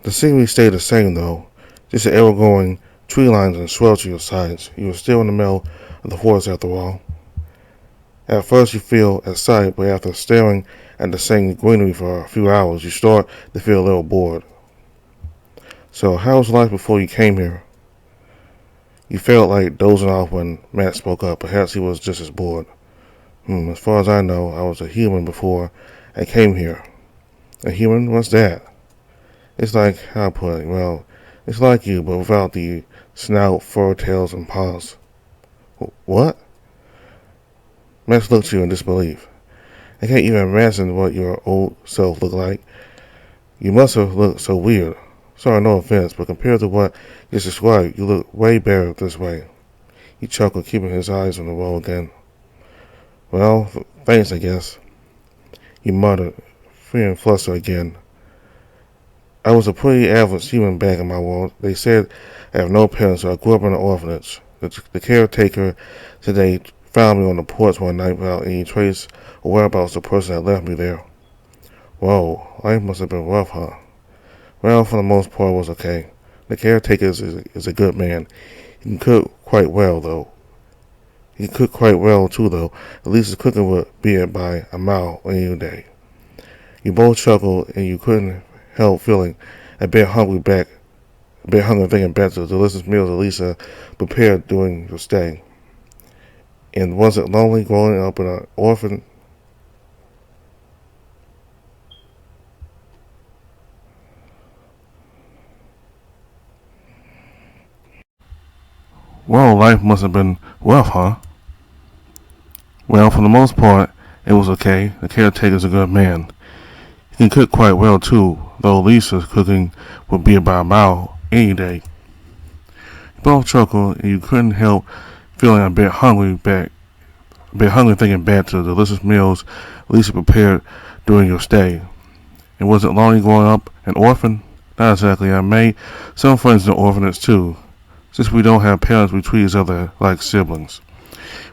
The scenery stayed the same though, just the ever-growing tree lines and shrubs to your sides. You were still in the middle of the forest after all. At first you feel excited, but after staring at the same greenery for a few hours, you start to feel a little bored. So how was life before you came here? You felt like dozing off when Matt spoke up. Perhaps he was just as bored. As far as I know, I was a human before I came here. A human? What's that? It's like, how I put it, well, it's like you, but without the snout, fur, tails, and paws. What? Max looked at you in disbelief. I can't even imagine what your old self looked like. You must have looked so weird. Sorry, no offense, but compared to what you just described, you look way better this way. He chuckled, keeping his eyes on the road again. Well, thanks, I guess. He muttered, feeling flustered again. I was a pretty average human back in my world. They said I have no parents, so I grew up in an orphanage. The caretaker today found me on the porch one night without any trace or whereabouts of the person that left me there. Whoa, life must have been rough, huh? Well, for the most part, it was okay. The caretaker is a good man. He can cook quite well, though. He can cook quite well, too, though. At least his cooking would be it by a mile any day. You both chuckled, and you couldn't help feeling a bit hungry thinking back to the delicious meals Elisa prepared during your stay. And was it lonely growing up in an orphan? Well, life must have been rough, huh? Well, for the most part, it was okay. The caretaker's a good man. He can cook quite well, too, though Lisa's cooking would be about a mile any day. You both chuckled, and you couldn't help feeling a bit hungry thinking back to the delicious meals Lisa prepared during your stay. And was it lonely growing up an orphan? Not exactly. I made some friends in the orphanage too. Since we don't have parents, we treat each other like siblings.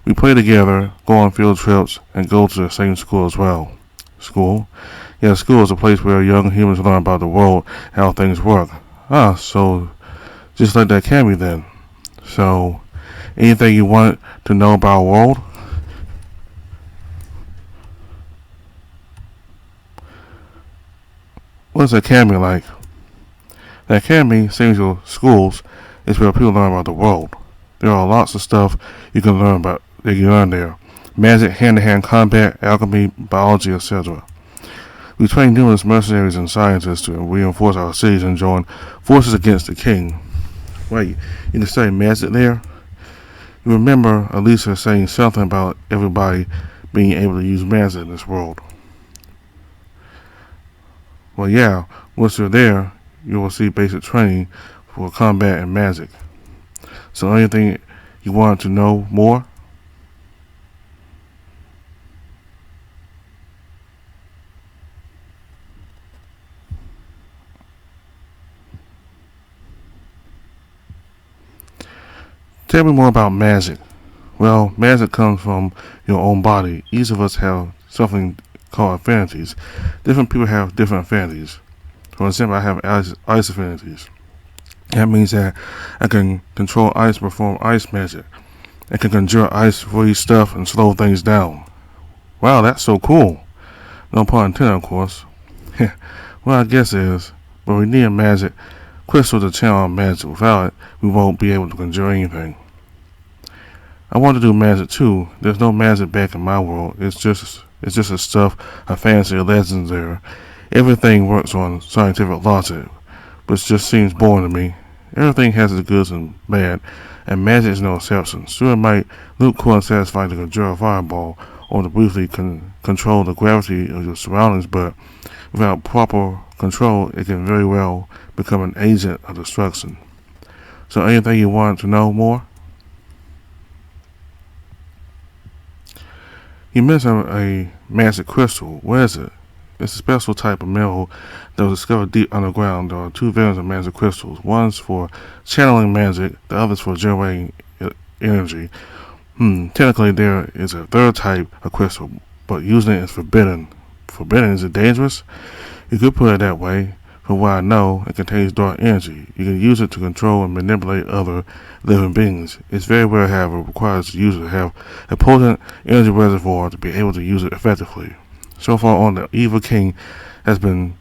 We play together, go on field trips, and go to the same school as well. School? Yeah, school is a place where young humans learn about the world and how things work. So just like that can be then. So, anything you want to know about our world? What's that academy like? The academy, same as your schools, is where people learn about the world. There are lots of stuff you can learn there. Magic, hand-to-hand combat, alchemy, biology, etc. We train numerous mercenaries and scientists to reinforce our cities and join forces against the king. Wait, you can study magic there? You remember Elisa saying something about everybody being able to use magic in this world. Well, yeah, once you're there, you will see basic training for combat and magic. So anything you want to know more? Tell me more about magic. Well, magic comes from your own body. Each of us have something called affinities. Different people have different affinities. For example, I have ice affinities. That means that I can control ice, perform ice magic. I can conjure ice, freeze stuff, and slow things down. Wow, that's so cool. No pun intended, of course. Well, I guess it is. But we need magic crystal to channel magic. Without it, we won't be able to conjure anything. I want to do magic too. There's no magic back in my world. It's just a stuff of fantasy legends there. Everything works on scientific logic, but it just seems boring to me. Everything has its goods and bad, and magic is no exception. Sure, it might look cool and satisfying to conjure a fireball or to briefly control the gravity of your surroundings, but without proper control, it can very well become an agent of destruction. So anything you want to know more? You mentioned a magic crystal. What is it? It's a special type of mineral that was discovered deep underground. There are two variants of magic crystals. One's for channeling magic, the other's for generating energy. Technically, there is a third type of crystal, but using it is forbidden. Forbidden? Is it dangerous? You could put it that way. From what I know, it contains dark energy. You can use it to control and manipulate other living beings. It's very rare, however, it requires the user to have a potent energy reservoir to be able to use it effectively. So far on, the Evil King has been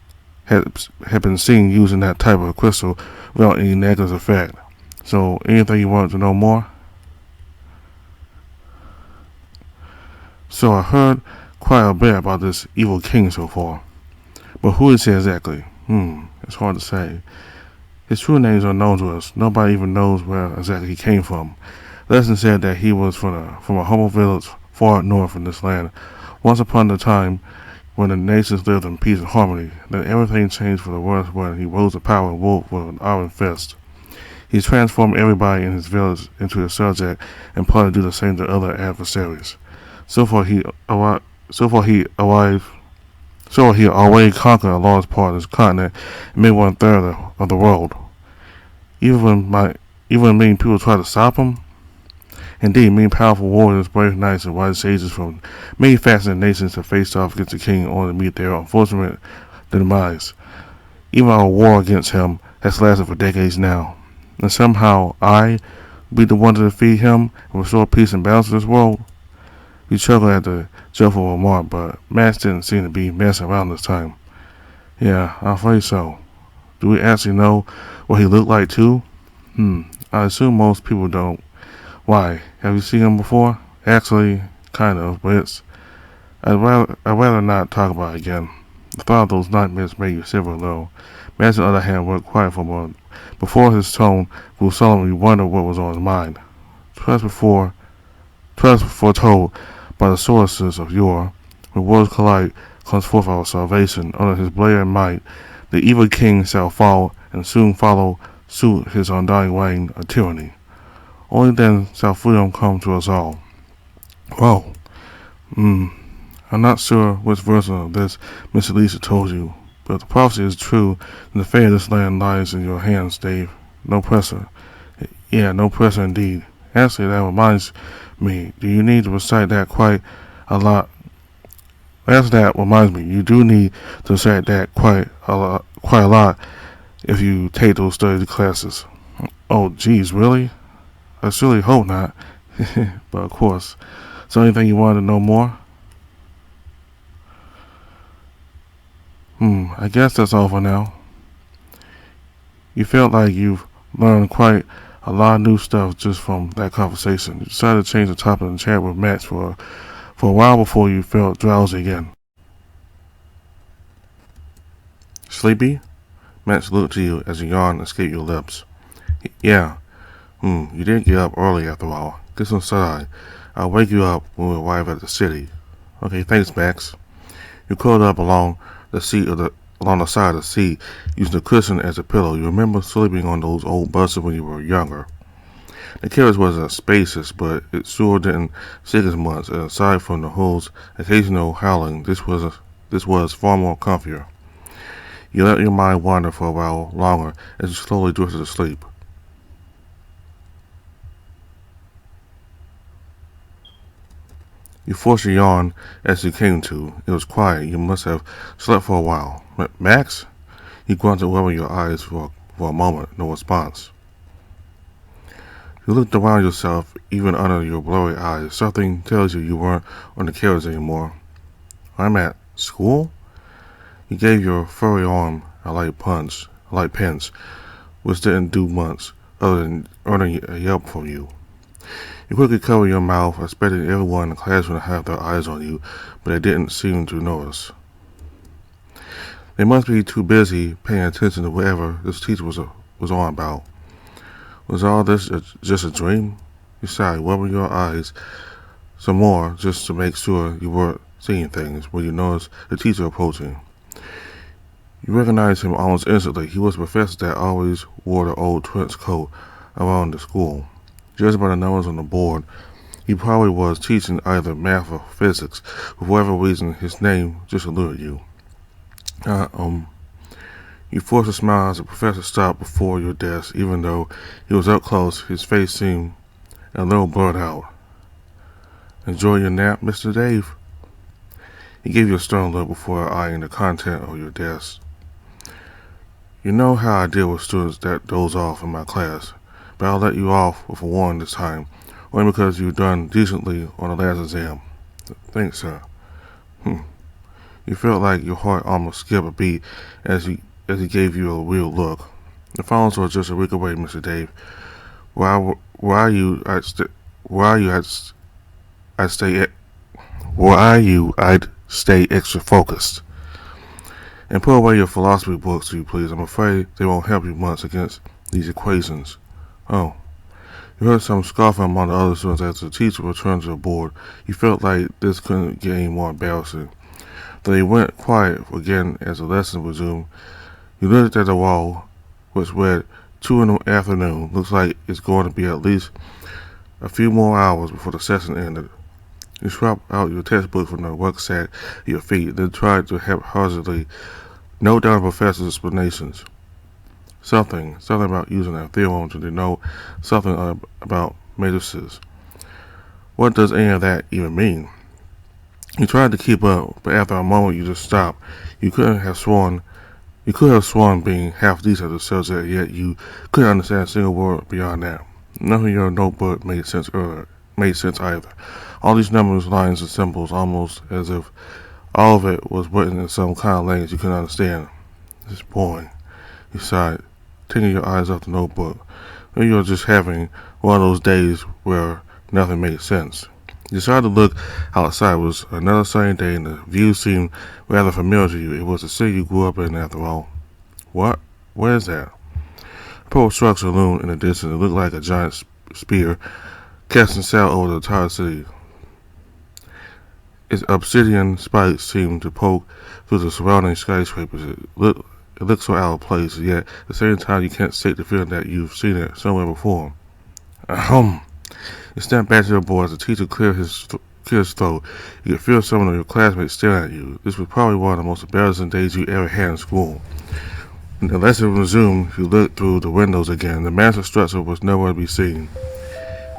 seen using that type of crystal without any negative effect. So, anything you want to know more? So I heard quite a bit about this Evil King so far. But who is he exactly? It's hard to say. His true name is unknown to us. Nobody even knows where exactly he came from. Legend said that he was from a humble village far north in this land. Once upon a time, when the nations lived in peace and harmony, then everything changed for the worse when he rose to power and ruled with an iron fist. He transformed everybody in his village into his subject and plotted to do the same to other adversaries. So far, he already conquered a large part of this continent and made 1/3 of the world. Even when many people try to stop him. Indeed, many powerful warriors, brave knights, and wise sages from many fascinating nations have faced off against the king only to meet their unfortunate demise. Even our war against him has lasted for decades now. And somehow I be the one to defeat him and restore peace and balance to this world? We chuckled at the joyful remark, but Max didn't seem to be messing around this time. Yeah, I'm afraid so. Do we actually know what he looked like too? I assume most people don't. Why? Have you seen him before? Actually, kind of, but I'd rather not talk about it again. The thought of those nightmares made you shiver a little. Max, on the other hand, worked quiet for a moment. Before his tone grew solemn, you wondered what was on his mind. Twice foretold by the sorceresses of yore, when worlds collide, comes forth our salvation. Under his blade and might, the evil king shall fall, and soon follow suit his undying reign of tyranny. Only then shall freedom come to us all. Whoa. I'm not sure which version of this Miss Elisa told you, but if the prophecy is true, then the fate of this land lies in your hands, Dave. No pressure. Yeah, no pressure indeed. Actually, that reminds me, do you need to recite that quite a lot? As that reminds me, you do need to recite that quite a lot if you take those study classes. Oh, geez, really? I surely hope not. But of course. So anything you wanted to know more? I guess that's all for now. You felt like you've learned quite a lot of new stuff just from that conversation. You decided to change the topic and chat with Max for a while before you felt drowsy again. Sleepy? Max looked to you as a yawn escaped your lips. Yeah. You did get up early after all. Get some sunlight. I'll wake you up when we arrive at the city. Okay, thanks, Max. You curled up along the side of the seat, using the cushion as a pillow. You remember sleeping on those old buses when you were younger. The carriage wasn't spacious, but it sure didn't shake as much, and aside from the whose occasional howling, this was far more comfier. You let your mind wander for a while longer as you slowly drifted to sleep. You forced a yawn as you came to. It was quiet. You must have slept for a while. Max? You grunted, rubbing your eyes for a moment. No response. You looked around yourself, even under your blurry eyes. Something tells you weren't on the carriage anymore. I'm at school? You gave your furry arm a light pinch, which didn't do much other than earning a yelp from you. You quickly covered your mouth, expecting everyone in the classroom to have their eyes on you, but they didn't seem to notice. They must be too busy paying attention to whatever this teacher was on about. Was all this just a dream? You sighed, rubbing your eyes some more just to make sure you weren't seeing things when you noticed the teacher approaching. You recognized him almost instantly. He was the professor that always wore the old trench coat around the school. Judging by the numbers on the board, he probably was teaching either math or physics. For whatever reason, his name just eluded you. You forced a smile as the professor stopped before your desk. Even though he was up close, his face seemed a little blurred out. Enjoy your nap, Mr. Dave? He gave you a stern look before eyeing the content of your desk. You know how I deal with students that doze off in my class, but I'll let you off with a warning this time, only because you've done decently on the last exam. Thanks, sir. Hmm. You felt like your heart almost skipped a beat as he gave you a real look. The finals were just a week away, Mr. Dave. Where are you? Where are you? I'd stay. Where are you? I'd stay extra focused. And put away your philosophy books, will you please? I'm afraid they won't help you much against these equations. Oh, you heard some scoffing among the other students as the teacher returned to the board. You felt like this couldn't get any more embarrassing. They went quiet again as the lesson resumed. You looked at the wall, which read 2 in the afternoon. Looks like it's going to be at least a few more hours before the session ended. You swapped out your textbook from the rucksack at your feet, then tried to haphazardly note down the professor's explanations. Something about using a theorem to denote something about matrices. What does any of that even mean? You tried to keep up, but after a moment you just stopped. You could have sworn being half decent at the subject, yet you couldn't understand a single word beyond that. Nothing in your notebook made sense either. All these numbers, lines, and symbols, almost as if all of it was written in some kind of language you couldn't understand. It's boring. You sighed, taking your eyes off the notebook. Maybe you were just having one of those days where nothing made sense. You decided to look outside. It was another sunny day, and the view seemed rather familiar to you. It was the city you grew up in, after all. What? Where is that? A purple structure loomed in the distance. It looked like a giant spear casting sail over the entire city. Its obsidian spikes seemed to poke through the surrounding skyscrapers. It looked so out of place, yet at the same time you can't shake the feeling that you've seen it somewhere before. Ahem. You snapped back to your board as the teacher cleared his throat. You could feel some of your classmates staring at you. This was probably one of the most embarrassing days you ever had in school. When the lesson resumed, you looked through the windows again. The massive structure was nowhere to be seen.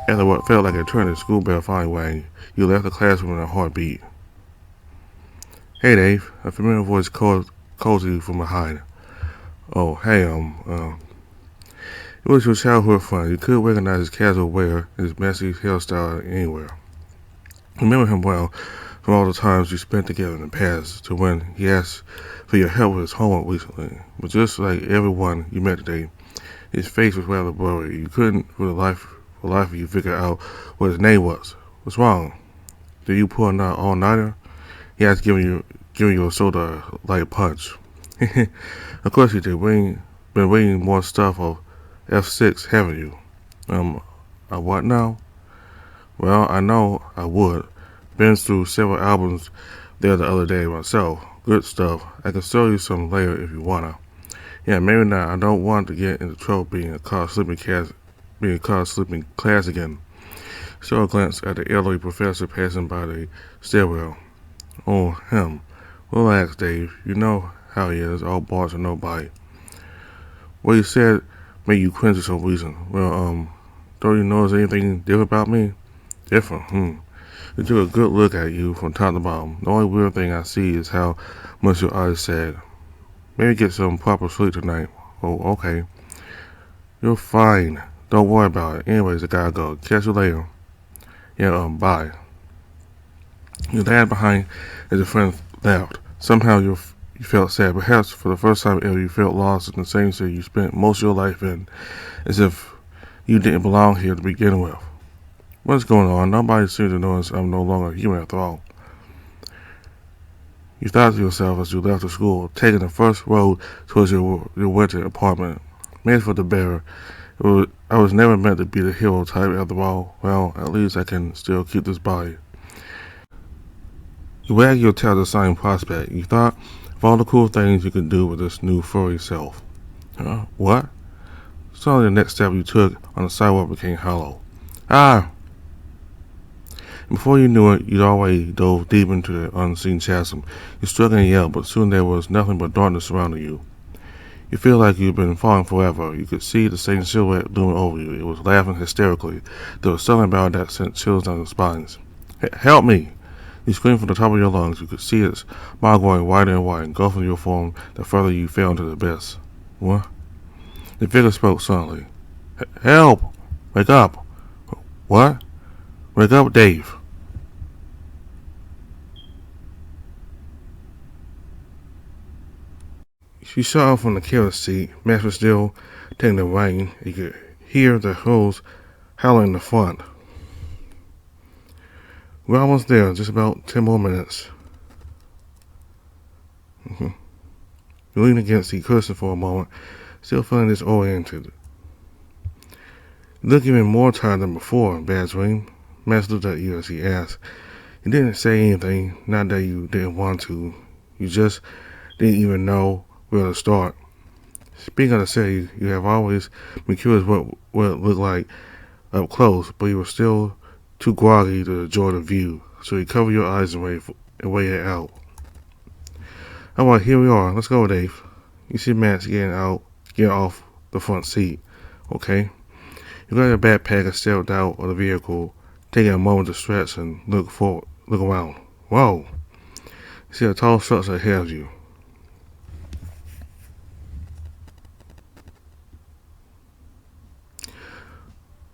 After what felt like a turn, the school bell finally rang. You left the classroom in a heartbeat. Hey, Dave. A familiar voice called you from behind. Oh, hey, it was your childhood friend. You could recognize his casual wear and his messy hairstyle anywhere. Remember him well from all the times you spent together in the past to when he asked for your help with his homework recently. But just like everyone you met today, his face was rather blurry. You couldn't, for the life of you, figure out what his name was. What's wrong? Did you pull an all-nighter? He has given you a soda-like punch. Of course you did. Been reading more stuff of F6, haven't you? What now? Well, I know I would. Been through several albums there the other day myself. Good stuff. I can show you some later if you wanna. Yeah, maybe not. I don't want to get into trouble being caught sleeping class again. So I glanced at the elderly professor passing by the stairwell. Oh, him. Relax, Dave. You know how he is, all barks and no bite. What he said made you cringe for some reason. Well, don't you notice anything different about me? Different, He took a good look at you from top to bottom. The only weird thing I see is how much your eyes said. Maybe get some proper sleep tonight. Oh, okay. You're fine. Don't worry about it. Anyways, I gotta go. Catch you later. Yeah, bye. You lagged behind as your friend left. Somehow you felt sad. Perhaps for the first time ever you felt lost in the same city you spent most of your life in, as if you didn't belong here to begin with. What's going on? Nobody seems to notice I'm no longer human after all. You thought to yourself as you left the school, taking the first road towards your winter apartment. Made for the bearer. I was never meant to be the hero type after all. Well, at least I can still keep this body. You wagged your tail at the sign prospect. You thought of all the cool things you could do with this new furry self. What? Suddenly the next step you took on the sidewalk became hollow. Ah! And before you knew it, you'd already dove deep into the unseen chasm. You struggled and yelled, but soon there was nothing but darkness surrounding you. You feel like you've been falling forever. You could see the same silhouette looming over you. It was laughing hysterically. There was something about that sent chills down your spines. Help me! You screamed from the top of your lungs. You could see its mouth growing wider and wider, engulfing your form the further you fell into the abyss. What? The figure spoke suddenly. Help! Wake up! What? Wake up, Dave! She saw from the carriage seat. Max was still taking the wagon. You could hear the hose howling in the front. We're almost there. Just about 10 more minutes. You leaned against the cushion for a moment, still feeling disoriented. You look even more tired than before, Badgering. Max looked at you as he asked. You didn't say anything, not that you didn't want to. You just didn't even know where to start. Speaking of the city, you have always been curious what it looked like up close, but you were still too groggy to enjoy the view, so you covered your eyes and waited out. Alright, here we are. Let's go, Dave. You see Max getting off the front seat. Okay? You got your backpack and stepped out of the vehicle, taking a moment to stretch and look around. Whoa! You see a tall structure ahead of you.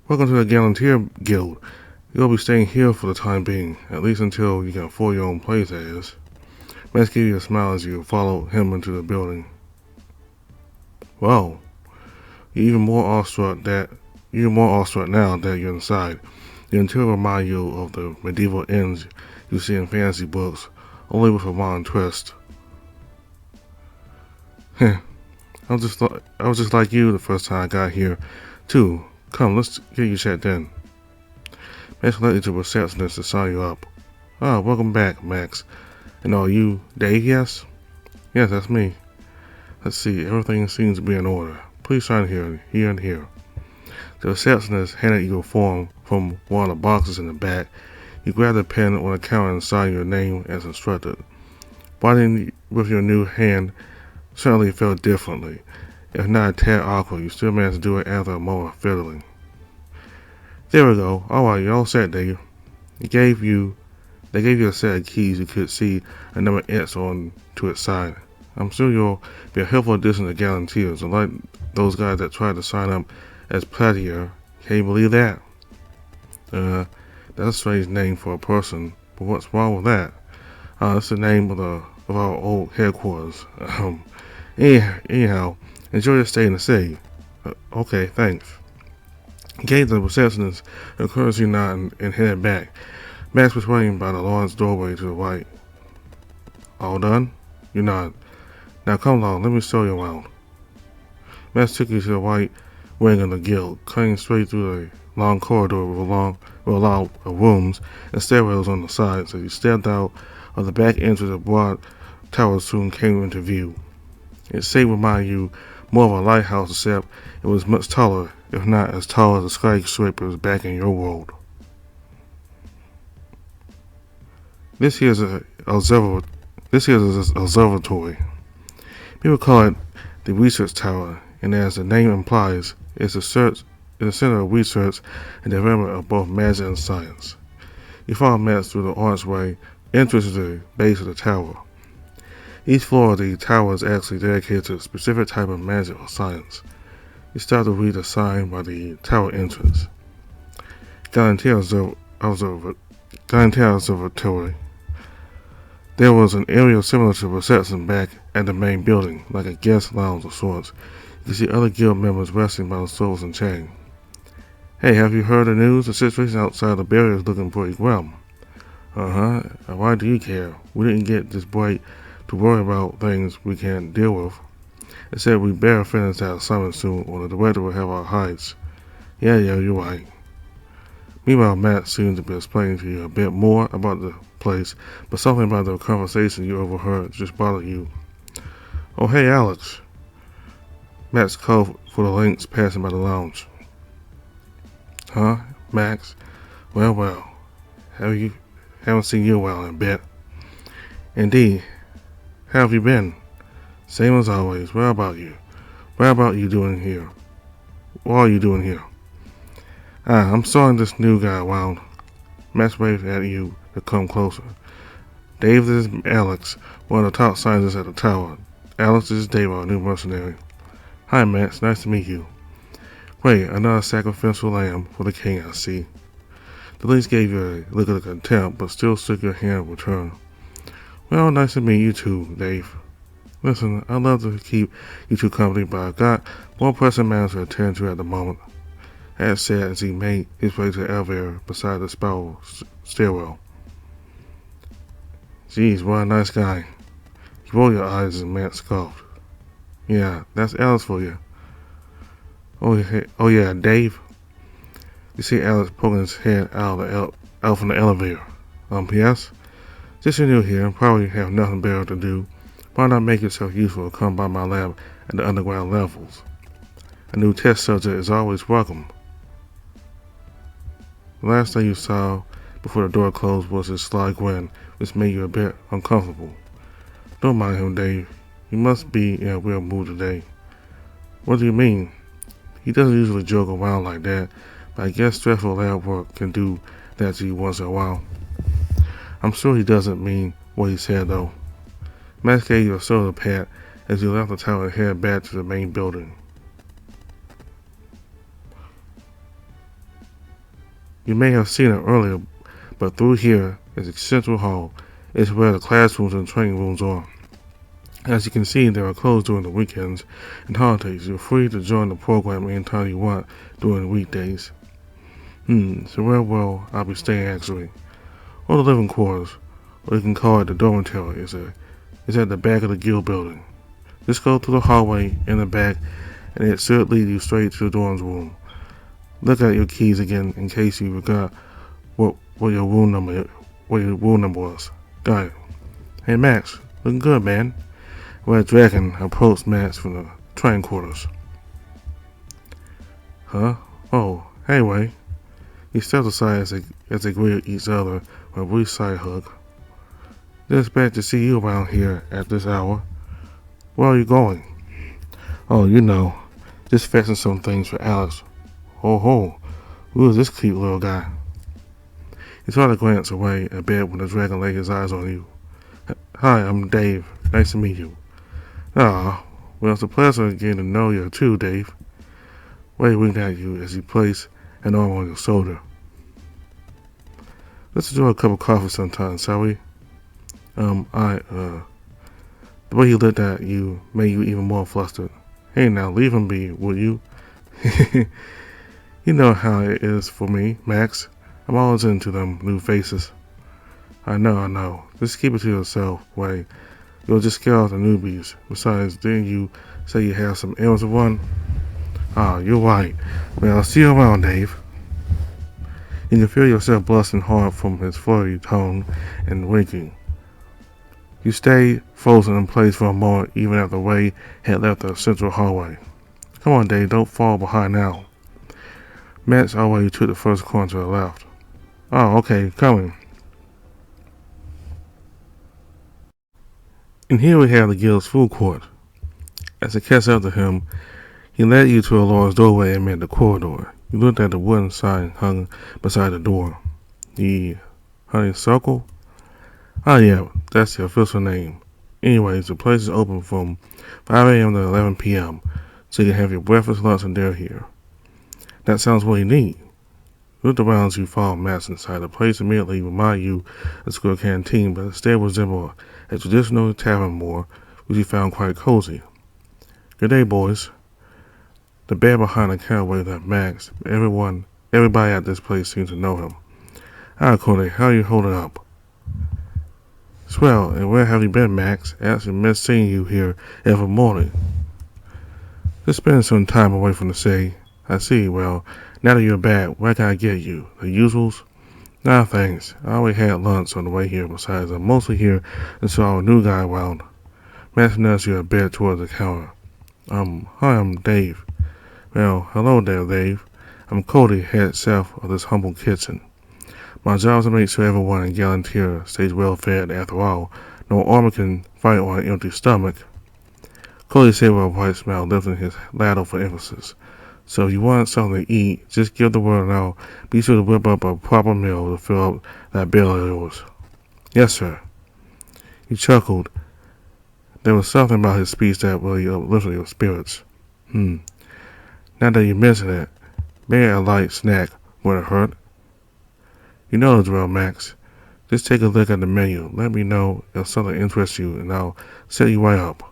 Welcome to the Gallanteer Guild. You'll be staying here for the time being, at least until you can afford your own place, that is. Max gave you a smile as you followed him into the building. Whoa. You're even more awestruck now that you're inside. The interior reminds you of the medieval inns you see in fantasy books, only with a modern twist. I was just like you the first time I got here, too. Come, let's get you checked in. Max led you to a receptionist to sign you up. Oh, welcome back, Max. And are you Dave, yes? Yes, that's me. Let's see, everything seems to be in order. Please sign here and here. The receptionist handed you a form from one of the boxes in the back. You grabbed the pen on the counter and signed your name as instructed. Writing with your new hand certainly felt differently. If not a tad awkward, you still managed to do it after a moment of fiddling. There we go. Alright, you're all set, Dave. They gave you a set of keys you could see a number etched on to its side. I'm sure you'll be a helpful addition to Gallanteers, unlike those guys that tried to sign up as Platier. Can you believe that? That's a strange name for a person, but what's wrong with that? It's the name of our old headquarters. Anyhow, enjoy your stay in the city. Okay, thanks. He gave the receptionist a courtesy nod and headed back. Max was waiting by the large doorway to the right. All done? You nod. Now come along, let me show you around. Max took you to the right wing of the guild, cutting straight through a long corridor with a lot of rooms and stairwells on the sides. As you stepped out of the back entrance, a broad tower soon came into view. Its shape reminded you more of a lighthouse, except it was much taller, if not as tall as the skyscrapers back in your world. This here is an observatory. People call it the research tower, and as the name implies, it's a center of research and development of both magic and science. You follow Max through the archway entrance to the base of the tower. Each floor of the tower is actually dedicated to a specific type of magic or science. You start to read the sign by the tower entrance. Gallanteer Observatory. There was an area similar to the reception back at the main building, like a guest lounge of sorts. You can see other guild members resting by the swords and chain. Hey, have you heard the news? The situation outside the barrier is looking pretty grim. Why do you care? We didn't get this bright to worry about things we can't deal with. It said we better finish that assignment soon, or the director will have our hides. Yeah, you're right. Meanwhile, Matt seems to be explaining to you a bit more about the place, but something about the conversation you overheard just bothered you. Oh, hey, Alex. Max called for the Lynx passing by the lounge. Huh, Max? Well. Haven't seen you in a bit. Indeed. How have you been? Same as always. What about you? What are you doing here? I'm starting this new guy around. Max waved at you to come closer. Dave, this is Alex, one of the top scientists at the tower. Alex, this is Dave, our new mercenary. Hi, Max. Nice to meet you. Wait, another sacrificial lamb for the king, I see. The least gave you a look of contempt, but still shook your hand in return. Well, nice to meet you too, Dave. Listen, I'd love to keep you two company, but I've got more pressing matters to attend to at the moment. As said as he made his way to the elevator beside the spiral stairwell. Geez, what a nice guy. You roll your eyes and Matt scoffed. Yeah, that's Alice for you. Oh yeah, Dave. You see Alex poking his head out from the elevator. Yes? Since you're new here and probably have nothing better to do, why not make yourself useful and come by my lab at the underground levels? A new test subject is always welcome. The last thing you saw before the door closed was his sly grin, which made you a bit uncomfortable. Don't mind him, Dave. He must be in a real mood today. What do you mean? He doesn't usually joke around like that, but I guess stressful lab work can do that to you once in a while. I'm sure he doesn't mean what he said, though. Max gave you a shoulder pat as you left the tower and headed back to the main building. You may have seen it earlier, but through here is the central hall. It's where the classrooms and training rooms are. As you can see, they are closed during the weekends and holidays. You're free to join the program anytime you want during the weekdays. So where will I be staying actually? Or the living quarters, or you can call it the dormitory, is at the back of the guild building. Just go through the hallway in the back, and it should lead you straight to the dorms room. Look at your keys again in case you forgot what your room number was. Got it. Hey Max, looking good, man. Red Dragon approached Max from the training quarters. Huh? Oh, hey Ray. He stepped aside as they greeted each other with a brief side hug. Just glad to see you around here at this hour. Where are you going? Oh, you know, just fetching some things for Alex. Ho, who is this cute little guy? He tried to glance away a bit when the dragon laid his eyes on you. Hi, I'm Dave. Nice to meet you. Ah, well, it's a pleasure getting to know you too, Dave. Ray winked at you as he placed an arm on your shoulder. Let's enjoy a cup of coffee sometime, shall we? The way he looked at you made you even more flustered. Hey now, leave him be, will you? You know how it is for me, Max. I'm always into them new faces. I know. Just keep it to yourself, Ray. You'll just scare off the newbies. Besides, didn't you say you have some errands to run? Ah, you're right. Well, I'll see you around, Dave. You can feel yourself blushing hard from his flirty tone and winking. You stayed frozen in place for a moment even after Ray had left the central hallway. Come on, Dave, don't fall behind now. Max already took the first corner to the left. Oh, okay, coming. And here we have the guild's food court. As it catch up to him, he led you to a large doorway amid the corridor. You looked at the wooden sign hung beside the door. The Honeysuckle? Ah, yeah, that's the official name. Anyways, the place is open from 5 a.m. to 11 p.m., so you can have your breakfast, lunch, and dinner here. That sounds really neat. You looked around as you followed Max inside. The place immediately reminded you of the school canteen, but instead resembled a traditional tavern more, which you found quite cozy. Good day, boys. The bear behind the counter waved at Max, but everybody at this place seemed to know him. Hi, Cody, how are you holding up? Swell, and where have you been, Max? Actually missed seeing you here every morning. Just spending some time away from the city. I see, well, now that you're back, what can I get you? The usuals? Nah, thanks. I already had lunch on the way here. Besides, I'm mostly here until our new guy around. Max nudged you a bit towards the counter. Hi, I'm Dave. Well, hello there, Dave. I'm Cody, head chef of this humble kitchen. My job is to make sure everyone in Galantir stays well fed. After all, no armor can fight on an empty stomach. Cody said with a bright smile, lifting his ladle for emphasis. So if you want something to eat, just give the word and I'll be sure to whip up a proper meal to fill up that bill of yours. Yes, sir. He chuckled. There was something about his speech that really uplifted your spirits. Now that you mention it, maybe a light snack wouldn't hurt. You know the drill, Max. Just take a look at the menu. Let me know if something interests you, and I'll set you right up.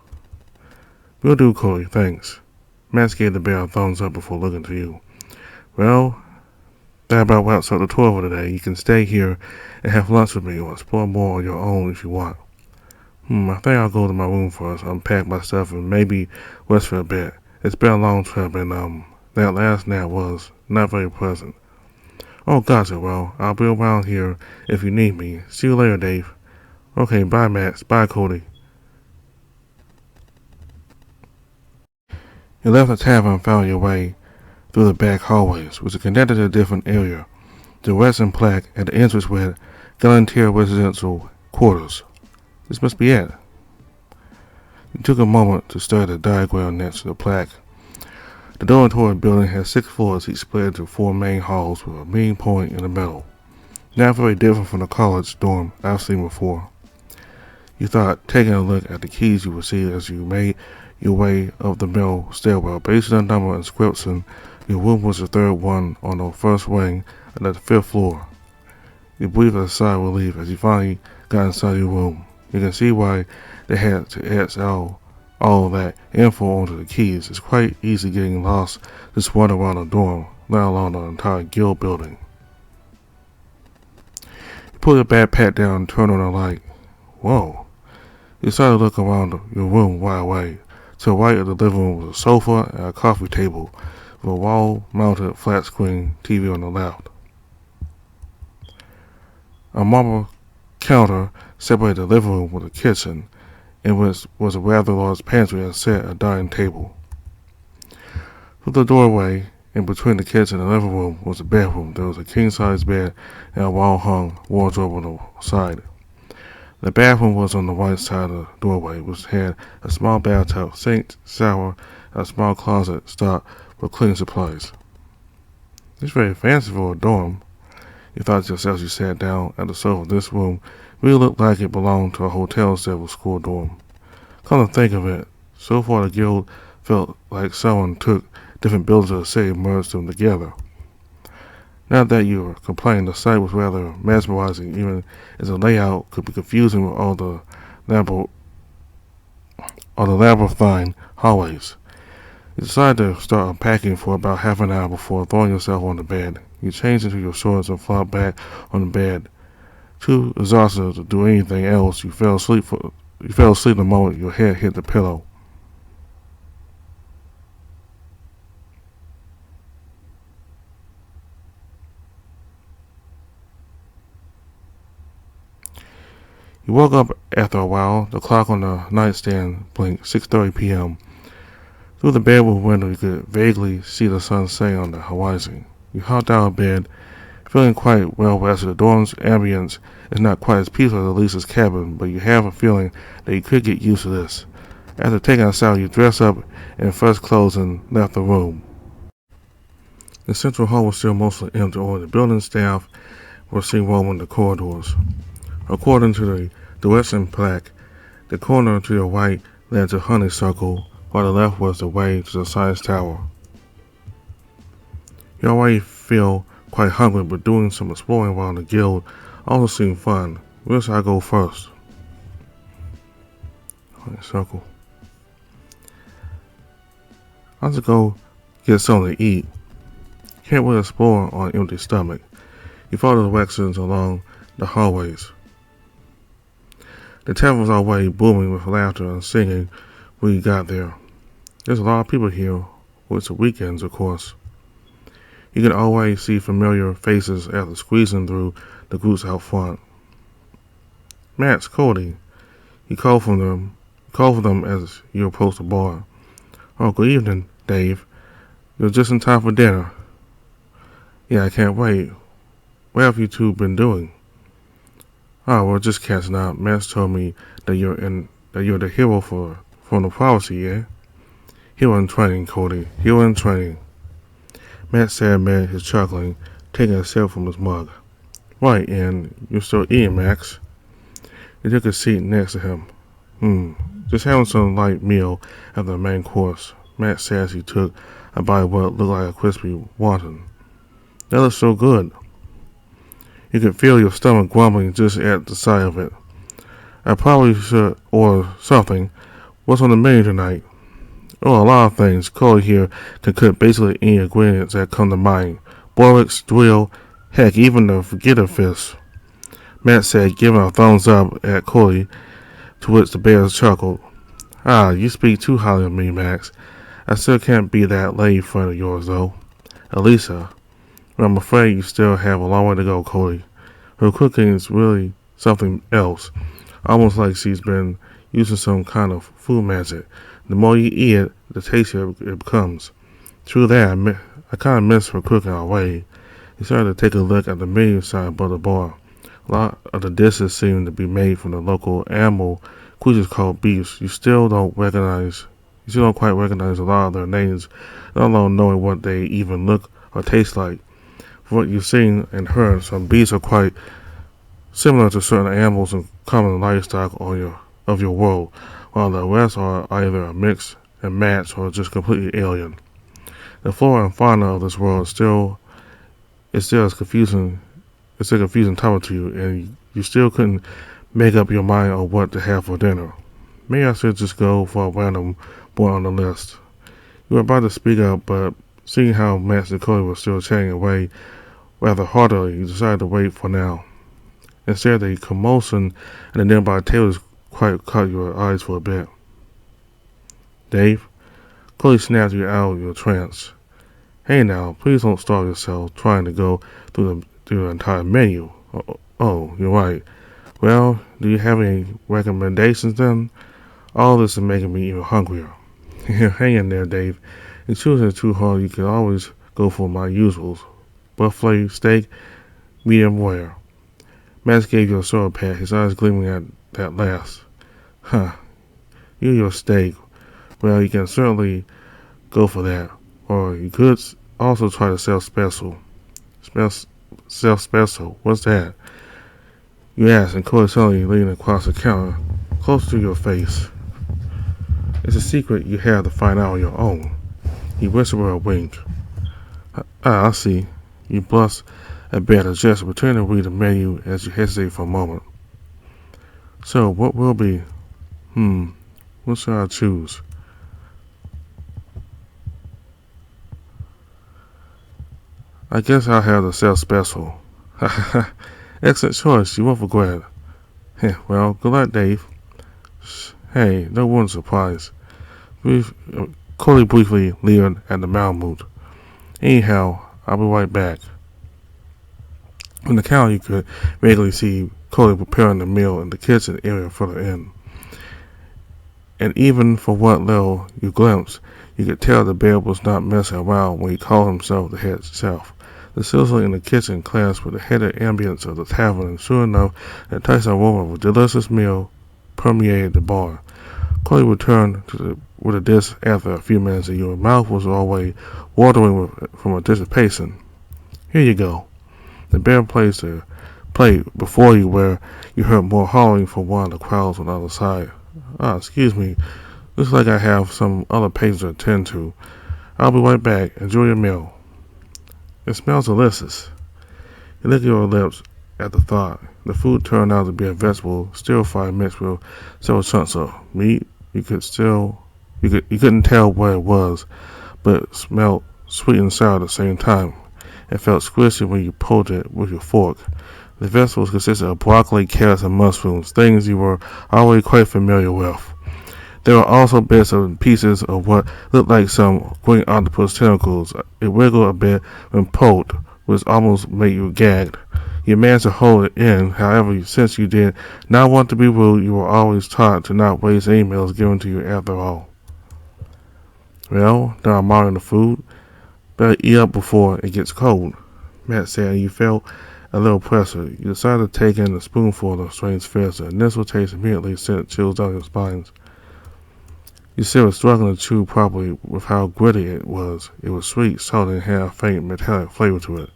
Will do, Cody. Thanks. Max gave the bear a thumbs up before looking to you. Well, that about wraps up the tour for today. You can stay here and have lunch with me or explore more on your own if you want. I think I'll go to my room first, unpack my stuff, and maybe rest for a bit. It's been a long trip, and that last nap was not very pleasant. Oh, gotcha. Well, I'll be around here if you need me. See you later, Dave. Okay, bye, Max. Bye, Cody. You left the tavern and found your way through the back hallways, which are connected to a different area. The Western plaque at the entrance read Volunteer Residential Quarters. This must be it. You took a moment to study the diagram next to the plaque. The dormitory building has 6 floors, each split into 4 main halls with a meeting point in the middle. Not very different from the college dorm I've seen before. You thought, taking a look at the keys you received as you made your way up the middle stairwell. Based on the number inscription, your room was the 3rd one on the first wing and at the 5th floor. You breathed a sigh of relief as you finally got inside your room. You can see why they had to etch all that info onto the keys. It's quite easy getting lost just wandering around the dorm, let alone the entire guild building. You pull your backpack down and turn on the light. Whoa. You decided to look around your room right away. To the right of the living room was a sofa and a coffee table with a wall-mounted flat-screen TV on the left. A marble counter separated the living room from the kitchen, in which was a rather large pantry and set a dining table. Through the doorway, in between the kitchen and the living room, was a bedroom. There was a king-size bed and a wall-hung wardrobe on the side. The bathroom was on the right side of the doorway, which had a small bathtub, sink, shower, and a small closet stocked with cleaning supplies. It's very fancy for a dorm. You thought to yourself as you sat down at the sofa. This room really looked like it belonged to a hotel instead of a school dorm. Come to think of it, so far the guild felt like someone took different buildings of the city and merged them together. Not that you were complaining, the sight was rather mesmerizing, even as the layout could be confusing with all the labyrinthine hallways. You decided to start unpacking for about half an hour before throwing yourself on the bed. You changed into your shorts and flopped back on the bed. Too exhausted to do anything else, you fell asleep the moment your head hit the pillow. You woke up after a while. The clock on the nightstand blinked 6:30 p.m. Through the bedroom window, you could vaguely see the sun setting on the horizon. You hopped out of bed, feeling quite well rested. The dorm's ambience is not quite as peaceful as Elisa's cabin, but you have a feeling that you could get used to this. After taking a shower, you dressed up in fresh clothes and left the room. The central hall was still mostly empty, or the building staff were seen roaming the corridors. According to the Western plaque, the corner to your right led to Honeysuckle, while the left was the way to the Science Tower. You already feel quite hungry, but doing some exploring around the guild also seemed fun. Where should I go first? Honeysuckle. I'll just go get something to eat. Can't really explore on an empty stomach. You follow the directions along the hallways. The tavern was already booming with laughter and singing when you got there. There's a lot of people here, well, it's the weekends, of course. You can always see familiar faces after squeezing through the groups out front. Max, Cody, you called for them as you approached the bar. Oh, good evening, Dave. You're just in time for dinner. Yeah, I can't wait. What have you two been doing? Oh, we're just catching up. Max told me that you're the hero from the prophecy, yeah? Hero in training, Cody. Hero in training. Max said amid his chuckling, taking a sip from his mug. Right, and you're still eating, Max. He took a seat next to him. Just having some light meal after the main course. Matt said as he took a bite of what looked like a crispy wonton. That looks so good. You could feel your stomach grumbling just at the sight of it. I probably should order something. What's on the menu tonight? Oh, a lot of things. Chloe here can cook basically any ingredients that come to mind. Borix, drill, heck, even the forgetter fish. Matt said, giving a thumbs up at Chloe, to which the bears chuckled. Ah, you speak too highly of me, Max. I still can't be that lady friend of yours, though. Elisa. Well, I'm afraid you still have a long way to go, Chloe. Her cooking is really something else. Almost like she's been using some kind of food magic. The more you eat it, the tastier it becomes. True that, I kind of miss her cooking already. He started to take a look at the menu side above the bar. A lot of the dishes seem to be made from the local animal creatures called beasts. You still don't quite recognize a lot of their names, let alone knowing what they even look or taste like. From what you've seen and heard, some beasts are quite similar to certain animals in common livestock of your world, while the rest are either a mix and match or just completely alien. The flora and fauna of this world is still as confusing. It's a confusing topic to you, and you still couldn't make up your mind on what to have for dinner. Maybe I should just go for a random one on the list. You were about to speak up, but seeing how Max and Chloe were still chatting away rather heartily, you decided to wait for now. Instead, the commotion and the nearby tables quite caught your eyes for a bit. Dave, Chloe snapped you out of your trance. Hey now, please don't starve yourself trying to go through the entire menu. Oh, you're right. Well, do you have any recommendations then? All this is making me even hungrier. Hang in there, Dave. If choosing is too hard, you can always go for my usuals. Buffalo steak, medium rare. Max gave you a sour pat, his eyes gleaming at that last. Huh. Your steak. Well, you can certainly go for that. Or you could also try the self-special. Self-special? What's that? You asked, and Chloe suddenly leaned across the counter, close to your face. It's a secret you have to find out on your own. He whispered with a wink. I see. You blushed a bit as just returning to read the menu as you hesitate for a moment. So, what will be? What should I choose? I guess I'll have the self-special. Excellent choice. You won't regret it. Well, good luck, Dave. Hey, no one's surprised. Chloe briefly leered at the Malamute. Anyhow, I'll be right back. From the counter, you could vaguely see Chloe preparing the meal in the kitchen area further in. And even for what little you glimpsed, you could tell the bear was not messing around when he called himself the head chef. The sizzle in the kitchen clashed with the headed ambience of the tavern, and sure enough, the enticing aroma of a delicious meal permeated the bar. Chloe returned with a dish after a few minutes, and your mouth was already watering from anticipation. Here you go. The bear placed a plate before you where you heard more howling from one of the crowds on the other side. Excuse me. Looks like I have some other patients to attend to. I'll be right back. Enjoy your meal. It smells delicious. You lick your lips at the thought. The food turned out to be a vegetable stir-fry mixed with several chunks of meat. You couldn't tell what it was, but it smelled sweet and sour at the same time. It felt squishy when you pulled it with your fork. The vegetables consisted of broccoli, carrots, and mushrooms, things you were already quite familiar with. There were also bits and pieces of what looked like some green octopus tentacles. It wiggled a bit when pulled, which almost made you gag. You managed to hold it in, however, since you did not want to be rude, you were always taught to not waste any meals given to you after all. Well, now I'm marring the food. Better eat up before it gets cold, Matt said, and you felt a little pressure. You decided to take in a spoonful of the strange fish. The initial taste immediately sent chills down your spines. You still were struggling to chew properly with how gritty it was. It was sweet, salty, and had a faint metallic flavor to it.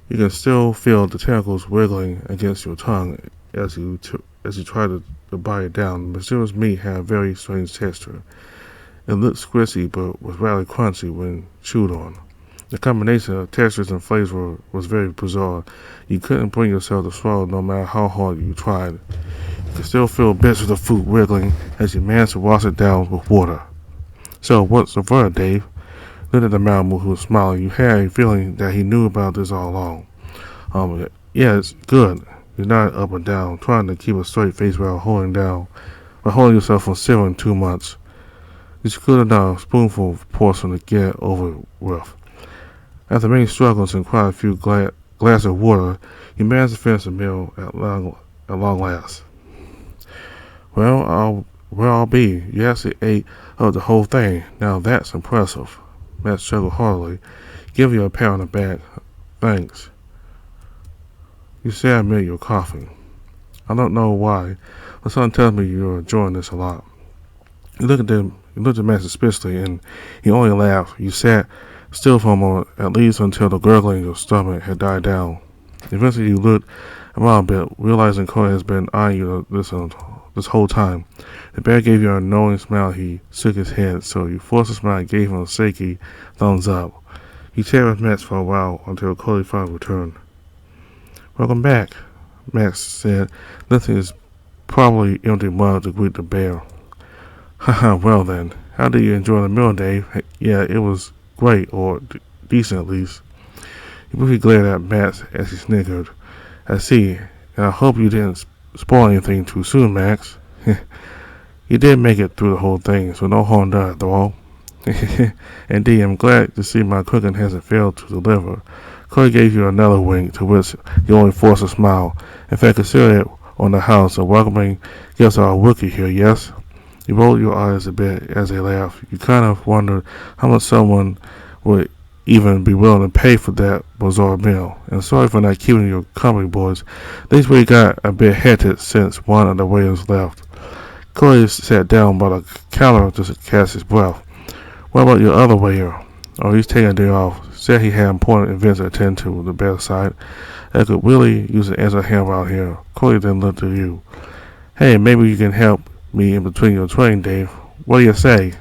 You can still feel the tentacles wiggling against your tongue as you try to bite it down. The mysterious meat had a very strange texture. It looked squishy but was rather crunchy when chewed on. The combination of textures and flavors was very bizarre. You couldn't bring yourself to swallow no matter how hard you tried. You could still feel bits of the fruit wriggling as you managed to wash it down with water. So, what's the verdict, Dave? Looked at the Malamute who was smiling. You had a feeling that he knew about this all along. Yeah, it's good. You nodded up and down, trying to keep a straight face while holding yourself from shivering too much. You scooped down a spoonful of porcelain to get over with. After many struggles and quite a few glasses of water, you managed to finish the meal at long last. Where I'll be. You actually ate up the whole thing. Now that's impressive. Matt struggled heartily. Give you a pat on the back. Thanks. You say I admit you're coughing. I don't know why, but something tells me you're enjoying this a lot. You looked at Matt suspiciously, and he only laughed. You sat still for a moment, at least until the gurgling in your stomach had died down. Eventually, you looked around a bit, realizing Cody has been eyeing you this whole time. The bear gave you a knowing smile. He shook his head, so you forced a smile and gave him a shaky thumbs up. You chatted with Max for a while until Cody finally returned. Welcome back, Max said, lifting his probably empty mug to greet the bear. Haha, well then, how did you enjoy the meal, Dave? Yeah, it was great, or decent at least. He briefly glared at Max as he snickered. I see, and I hope you didn't spoil anything too soon, Max. You did make it through the whole thing, so no harm done after all. Indeed, I'm glad to see my cooking hasn't failed to deliver. Cody gave you another wink, to which you only forced a smile. In fact, consider it on the house, a welcoming guest of our rookie here, yes? You rolled your eyes a bit as they laughed. You kind of wondered how much someone would even be willing to pay for that bizarre meal. And sorry for not keeping your company, boys. Things really got a bit hectic since one of the waiters left. Cody sat down by the counter to catch his breath. What about your other waiter? Oh, he's taking a day off. Said he had important events to attend to. The better side. I could really use an extra hand out here. Cody then looked at you. Hey, maybe you can help me in between your training, Dave. What do you say?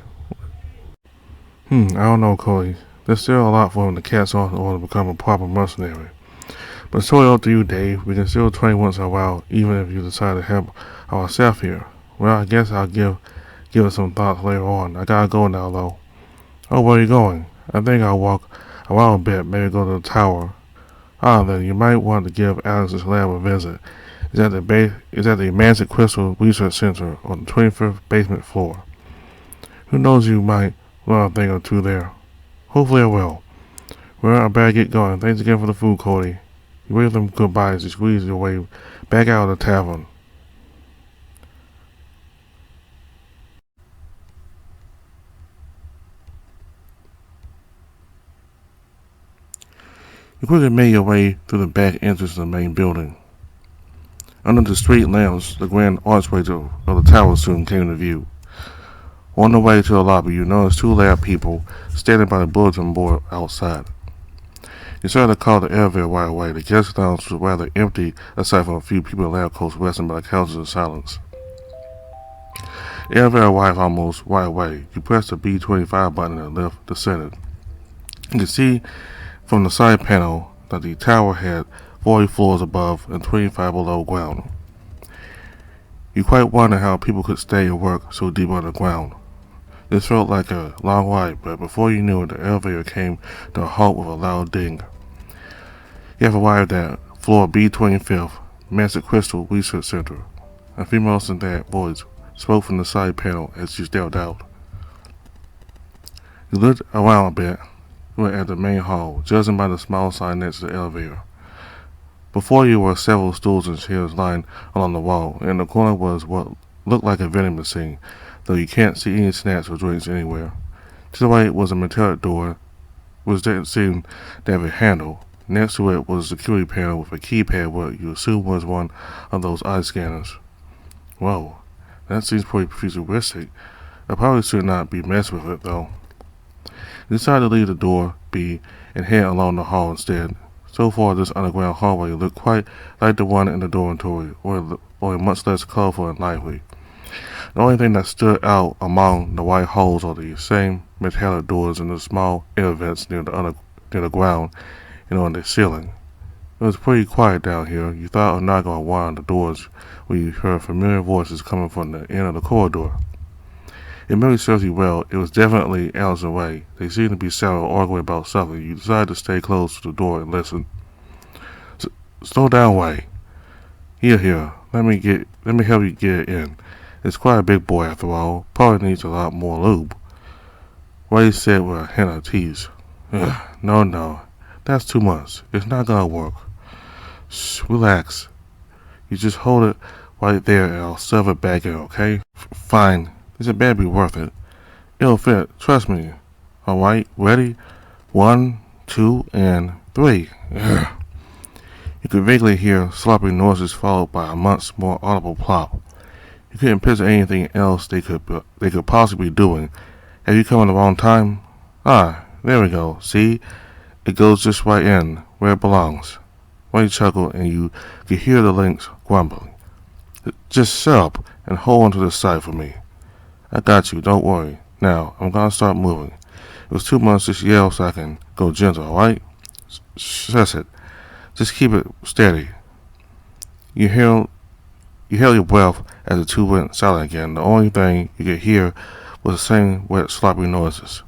I don't know, Cody. There's still a lot for him to catch on in order to become a proper mercenary. But it's totally up to you, Dave. We can still train once in a while, even if you decide to help ourselves here. Well, I guess I'll give it some thought later on. I gotta go now, though. Oh, where are you going? I think I'll walk around a bit, maybe go to the tower. Then you might want to give Alex's lab a visit. It's at the Magic Crystal Research Center on the 25th basement floor. Who knows, you might learn a thing or two there. Hopefully I will. Well, I better get going. Thanks again for the food, Cody. You wave them goodbye as you squeeze your way back out of the tavern. You quickly made your way through the back entrance of the main building. Under the street lamps, the grand archway of the tower soon came into view. On the way to the lobby, you noticed two lab people standing by the bulletin board outside. You started to call the elevator right away. The guest lounge was rather empty, aside from a few people in lab coats resting by the couches in silence. The elevator arrived almost right away. You pressed the B25 button and the lift descended. You could see from the side panel that the tower had 40 floors above and 25 below ground. You quite wondered how people could stay and work so deep underground. This felt like a long ride, but before you knew it, the elevator came to a halt with a loud ding. You have arrived at floor B25, Magic Crystal Research Center. A female synthetic voice spoke from the side panel as you stepped out. You looked around a bit. You were at the main hall, judging by the small sign next to the elevator. Before you were several stools and chairs lined along the wall. In the corner was what looked like a vending machine, though you can't see any snacks or drinks anywhere. To the right was a metallic door, which didn't seem to have a handle. Next to it was a security panel with a keypad what you assume was one of those eye scanners. Whoa, that seems pretty futuristic. I probably should not be messing with it, though. You decided to leave the door be and head along the hall instead. So far, this underground hallway looked quite like the one in the dormitory, or much less colorful and lively. The only thing that stood out among the white holes are the same metallic doors and the small air vents near the ground and on the ceiling. It was pretty quiet down here. You thought of knocking on one of the doors when you heard familiar voices coming from the end of the corridor. If memory serves you well, it was definitely Allison Way. They seemed to be shouting or arguing about something. You decided to stay close to the door and listen. Slow down, Way. Here. Let me help you get in. It's quite a big boy after all. Probably needs a lot more lube. Way said with a hint of tease. No. That's too much. It's not gonna work. Shh, relax. You just hold it right there and I'll shove it back in, okay? Fine. This better be worth it. It'll fit. Trust me. Alright, ready? 1, 2, and 3. You could vaguely hear sloppy noises followed by a much more audible plop. You couldn't picture anything else they could possibly be doing. Have you come in the wrong time? There we go. See? It goes just right in, where it belongs. Wayne chuckled and you could hear the links grumbling. Just shut up and hold on to the side for me. I got you, don't worry. Now, I'm gonna start moving. It was too much just yell so I can go gentle, alright? Shush it. Just keep it steady. You held your breath as the two went silent again. The only thing you could hear was the same wet, sloppy noises.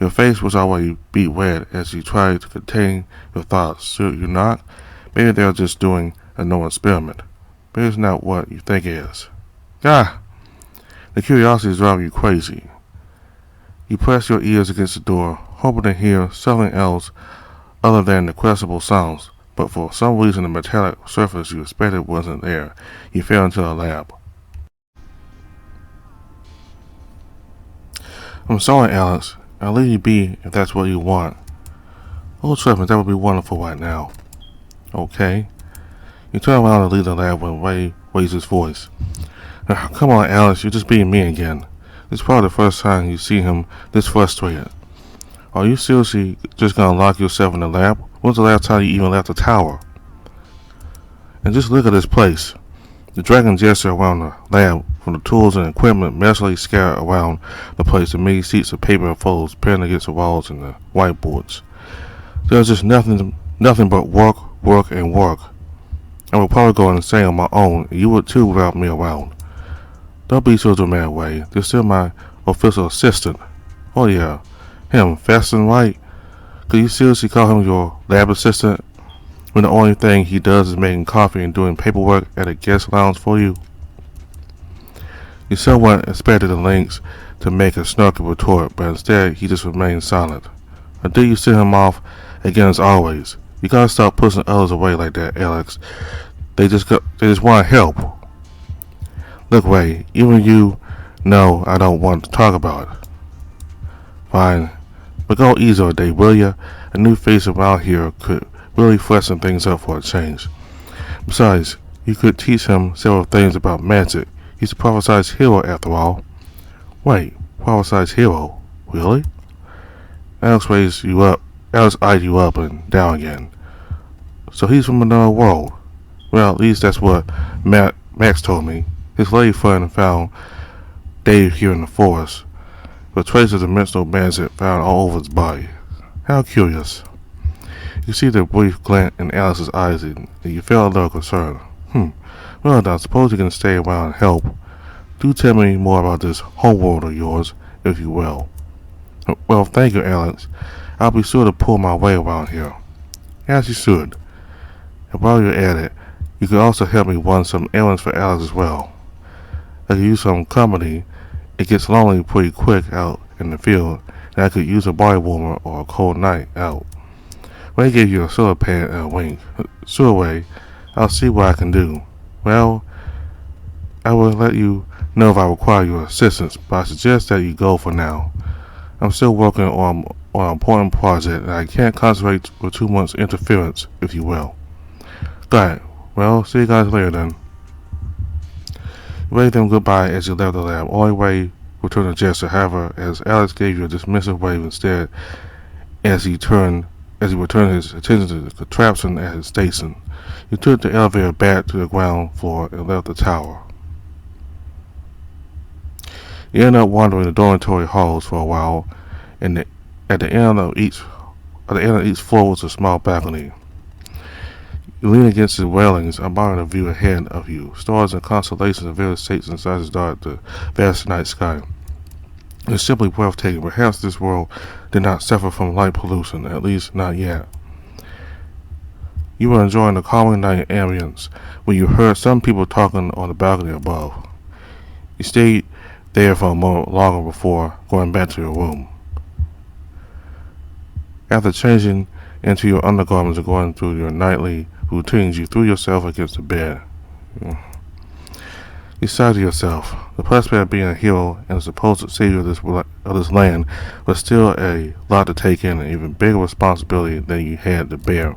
Your face was already beet red as you tried to contain your thoughts. Should you not? Maybe they're just doing a normal experiment. But it's not what you think it is. The curiosity is driving you crazy. You press your ears against the door, hoping to hear something else other than the questionable sounds, but for some reason the metallic surface you expected wasn't there. You fell into a lab. I'm sorry, Alex. I'll leave you be if that's what you want. Oh, trust me, that would be wonderful right now. Okay. You turn around and leave the lab when Ray raised his voice. Come on, Alex, you're just being me again. This is probably the first time you see him this frustrated. Are you seriously just gonna lock yourself in the lab? When's the last time you even left the tower? And just look at this place. The dragon gestured around the lab from the tools and equipment messily scattered around the place and made sheets of paper and photos pinned against the walls and the whiteboards. There's just nothing but work. I would probably go insane on my own, and you would too without me around. Don't be so dramatic, Way. You're still my official assistant. Oh yeah, him, Feston, right? Could you seriously call him your lab assistant when the only thing he does is making coffee and doing paperwork at a guest lounge for you? You somewhat expected the Lynx to make a snarky retort, but instead he just remained silent. Until you send him off again as always. You gotta stop pushing others away like that, Alex. They just want to help. Look, Ray, even you know I don't want to talk about it. Fine, but go easy on Dave, will ya? A new face around here could really freshen things up for a change. Besides, you could teach him several things about magic. He's a prophesized hero after all. Wait, prophesized hero? Really? Alex eyed you up and down again. So he's from another world. Well, at least that's what Max told me. His lady friend found Dave here in the forest, with traces of dimensional magic found all over his body. How curious. You see the brief glint in Alice's eyes and you felt a little concerned. Well now, suppose you can stay around and help. Do tell me more about this homeworld of yours, if you will. Well, thank you, Alex. I'll be sure to pull my weight around here. As you should. And while you're at it, you could also help me run some errands for Alex as well. I could use some company. It gets lonely pretty quick out in the field, and I could use a body warmer or a cold night out. Ray gave you a soda pad and a wink. Sure, Ray. I'll see what I can do. Well, I will let you know if I require your assistance, but I suggest that you go for now. I'm still working on an important project, and I can't concentrate with too much interference, if you will. Got it. Well, see you guys later then. You waved them goodbye as you left the lab. Only Ray returned the gesture, however, as Alex gave you a dismissive wave instead as he returned his attention to the contraption at his station. You took the elevator back to the ground floor and left the tower. You end up wandering the dormitory halls for a while, and at the end of each floor was a small balcony. You lean against the railings, admiring the view ahead of you. Stars and constellations of various shapes and sizes dot the vast night sky. It's simply breathtaking. Perhaps this world did not suffer from light pollution, at least not yet. You were enjoying the calming night ambience when you heard some people talking on the balcony above. You stayed there for a moment longer before going back to your room. After changing into your undergarments and going through your nightly routines, you threw yourself against the bed. You sighed to yourself. The prospect of being a hero and the supposed savior of this land was still a lot to take in, an even bigger responsibility than you had to bear.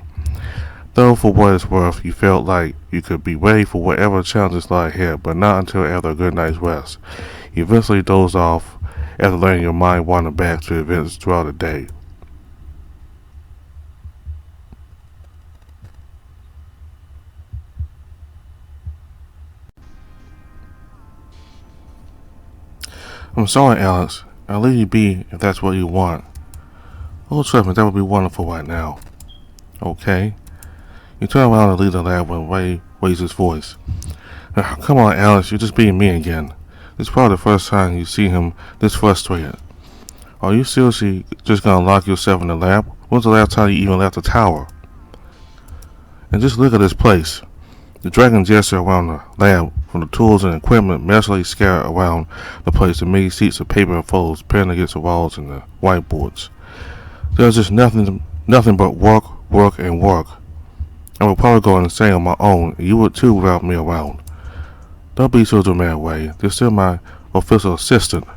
Though, for what it's worth, you felt like you could be ready for whatever challenges lie ahead, but not until after a good night's rest. You eventually dozed off after letting your mind wander back to events throughout the day. I'm sorry, Alex. I'll leave you be if that's what you want. Oh, trust me, that would be wonderful right now. Okay. You turn around and leave the lab when Ray raised his voice. Come on, Alex, you're just being me again. It's probably the first time you see him this frustrated. Are you seriously just gonna lock yourself in the lab? When's the last time you even left the tower? And just look at this place. The dragon gesture around the lab, from the tools and equipment messily scattered around the place to many sheets of paper and photos pinned against the walls and the whiteboards. There's just nothing but work, and work. I would probably go insane on my own, and you would too without me around. Don't be so dramatic, Ray. You're still my official assistant.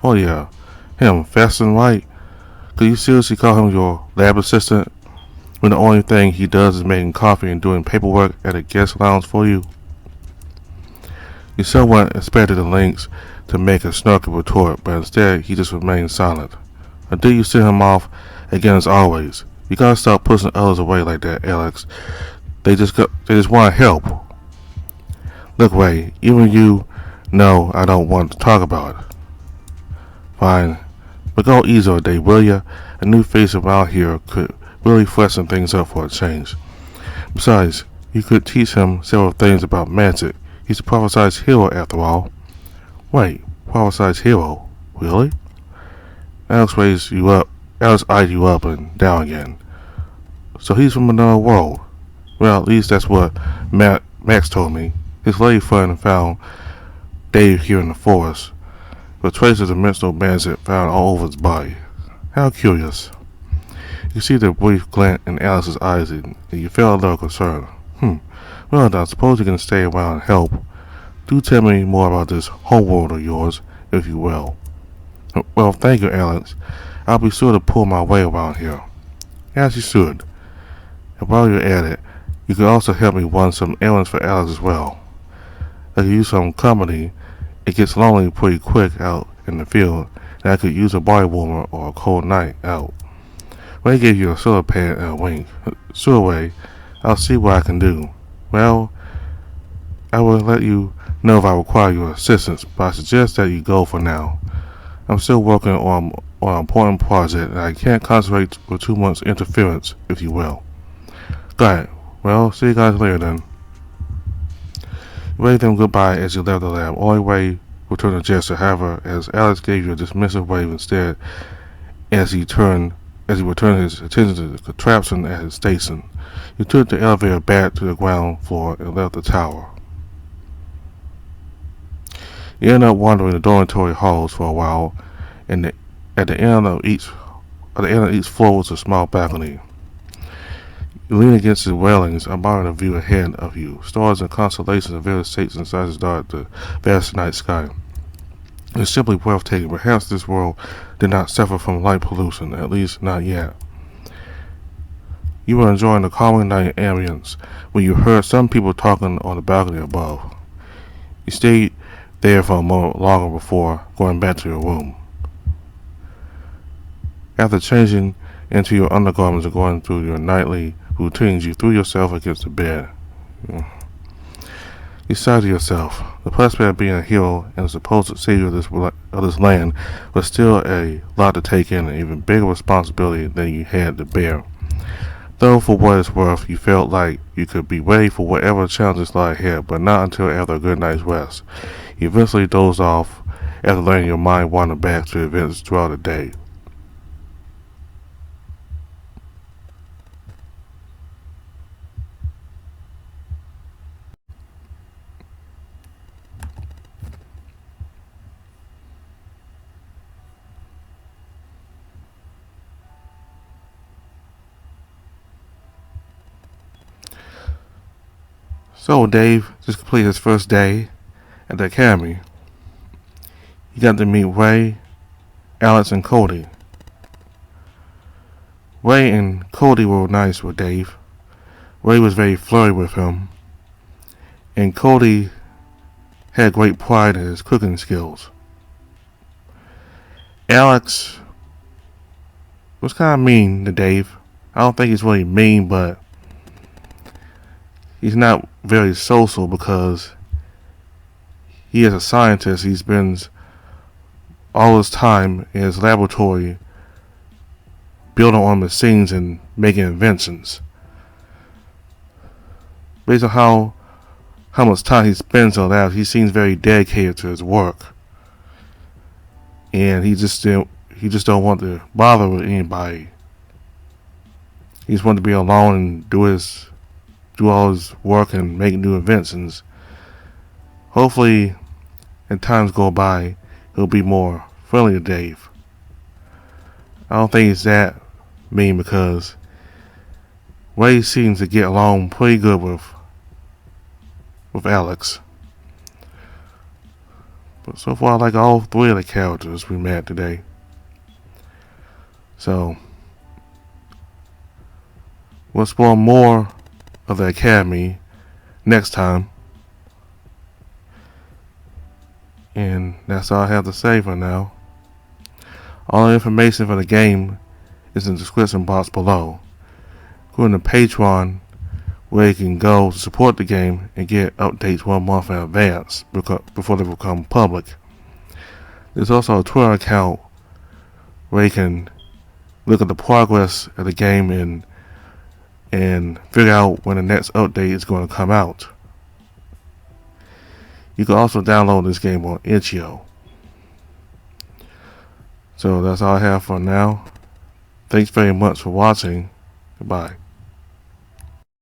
Oh yeah, him, Feston, right? Could you seriously call him your lab assistant when the only thing he does is making coffee and doing paperwork at a guest lounge for you? You somewhat expected the Lynx to make a snarky retort, but instead he just remained silent. Until you send him off again as always. You gotta stop pushing others away like that, Alex. They just want to help. Look, Ray, even you know I don't want to talk about it. Fine, but go easy a day, will ya? A new face around here could really freshen things up for a change. Besides, you could teach him several things about magic. He's a prophesized hero after all. Wait, prophesized hero? Really? Alex eyed you up and down again. So he's from another world. Well, at least that's what Max told me. His lady friend found Dave here in the forest, with traces of dimensional magic found all over his body. How curious. You see the brief glint in Alice's eyes, and you feel a little concerned. Well, I suppose you can stay around and help. Do tell me more about this homeworld of yours, if you will. Well, thank you, Alex. I'll be sure to pull my weight around here. As you should. And while you're at it, you could also help me run some errands for Alex as well. I could use some company. It gets lonely pretty quick out in the field, and I could use a body warmer or a cold night out. Ray gave you a soda pad and a wink. Sure, Ray. I'll see what I can do. Well, I will let you know if I require your assistance, but I suggest that you go for now. I'm still working on an important project, and I can't concentrate with too much interference, if you will. Got it. Well, see you guys later then. You waved them goodbye as you left the lab. Only Ray returned the gesture, however, as Alex gave you a dismissive wave instead, as he returned his attention to the contraption at his station. You took the elevator back to the ground floor and left the tower. You ended up wandering the dormitory halls for a while, and at the end of each floor was a small balcony. You lean against the railings, admiring the view ahead of you. Stars and constellations of various shapes and sizes dot the vast night sky. It's simply breathtaking. Perhaps this world did not suffer from light pollution, at least not yet. You were enjoying the calming night ambience when you heard some people talking on the balcony above. You stayed there for a moment longer before going back to your room. After changing into your undergarments and going through your nightly routines, you threw yourself against the bed. You sigh to yourself. The prospect of being a hero and the supposed savior of this land was still a lot to take in, an even bigger responsibility than you had to bear. Though, for what it's worth, you felt like you could be ready for whatever challenges lie ahead, but not until after a good night's rest. You eventually dozed off after letting your mind wander back to events throughout the day. So Dave just completed his first day at the academy. He got to meet Ray, Alex, and Cody. Ray and Cody were nice with Dave. Ray was very flirty with him, and Cody had great pride in his cooking skills. Alex was kind of mean to Dave. I don't think he's really mean, but he's not very social because he is a scientist. He spends all his time in his laboratory building on machines and making inventions. Based on how much time he spends on that, he seems very dedicated to his work, and he just don't want to bother with anybody. He just wants to be alone and do all his work and make new inventions. Hopefully, as times go by, he'll be more friendly to Dave. I don't think he's that mean because Ray seems to get along pretty good with Alex. But so far, I like all three of the characters we met today. So, we'll explore more of the Academy next time. And that's all I have to say for now. All the information for the game is in the description box below. Go to Patreon, where you can go to support the game and get updates 1 month in advance before they become public. There's also a Twitter account where you can look at the progress of the game and figure out when the next update is going to come out. You can also download this game on itch.io. So that's all I have for now. Thanks very much for watching. Goodbye.